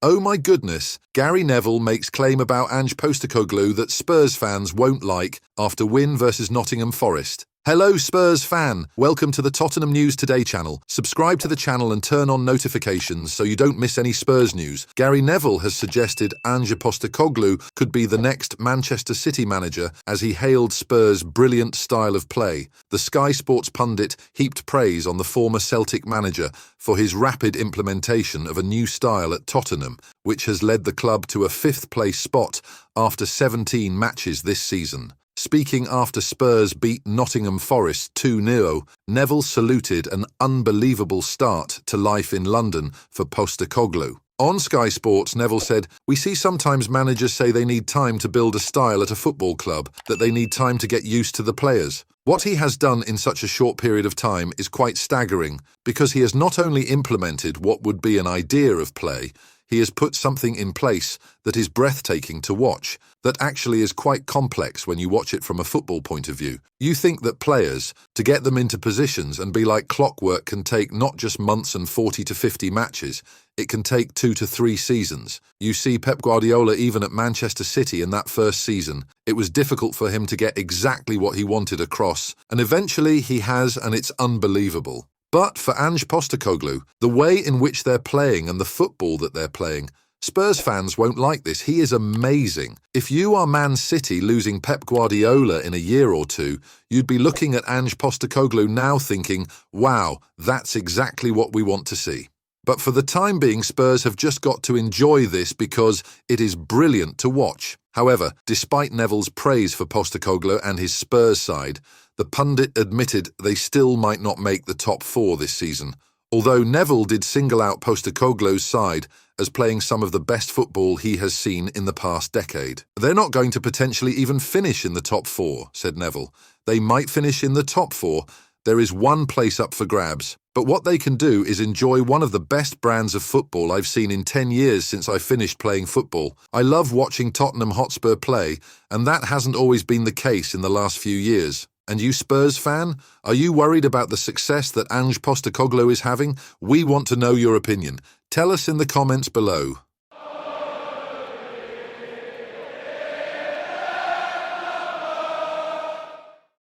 Oh my goodness, Gary Neville makes claim about Ange Postecoglou that Spurs fans won't like after win versus Nottingham Forest. Hello Spurs fan, welcome to the Tottenham News Today channel. Subscribe to the channel and turn on notifications so you don't miss any Spurs news. Gary Neville has suggested Ange Postecoglou could be the next Manchester City manager as he hailed Spurs' brilliant style of play. The Sky Sports pundit heaped praise on the former Celtic manager for his rapid implementation of a new style at Tottenham, which has led the club to a fifth-place spot after 17 matches this season. Speaking after Spurs beat Nottingham Forest 2-0, Neville saluted an unbelievable start to life in London for Postecoglou. On Sky Sports, Neville said, "We see sometimes managers say they need time to build a style at a football club, that they need time to get used to the players. What he has done in such a short period of time is quite staggering, because he has not only implemented what would be an idea of play, he has put something in place that is breathtaking to watch, that actually is quite complex when you watch it from a football point of view. You think that players, to get them into positions and be like clockwork, can take not just months and 40 to 50 matches, it can take 2 to 3 seasons. You see Pep Guardiola even at Manchester City in that first season. It was difficult for him to get exactly what he wanted across, and eventually he has, and it's unbelievable. But for Ange Postecoglou, the way in which they're playing and the football that they're playing, Spurs fans won't like this. He is amazing. If you are Man City losing Pep Guardiola in a year or two, you'd be looking at Ange Postecoglou now thinking, wow, that's exactly what we want to see. But for the time being, Spurs have just got to enjoy this because it is brilliant to watch. However, despite Neville's praise for Postecoglou and his Spurs side, the pundit admitted they still might not make the top 4 this season, although Neville did single out Postecoglou's side as playing some of the best football he has seen in the past decade. "They're not going to potentially even finish in the top 4, said Neville. "They might finish in the top 4. There is one place up for grabs. But what they can do is enjoy one of the best brands of football I've seen in 10 years since I finished playing football. I love watching Tottenham Hotspur play, and that hasn't always been the case in the last few years. And you Spurs fan, are you worried about the success that Ange Postecoglou is having? We want to know your opinion. Tell us in the comments below."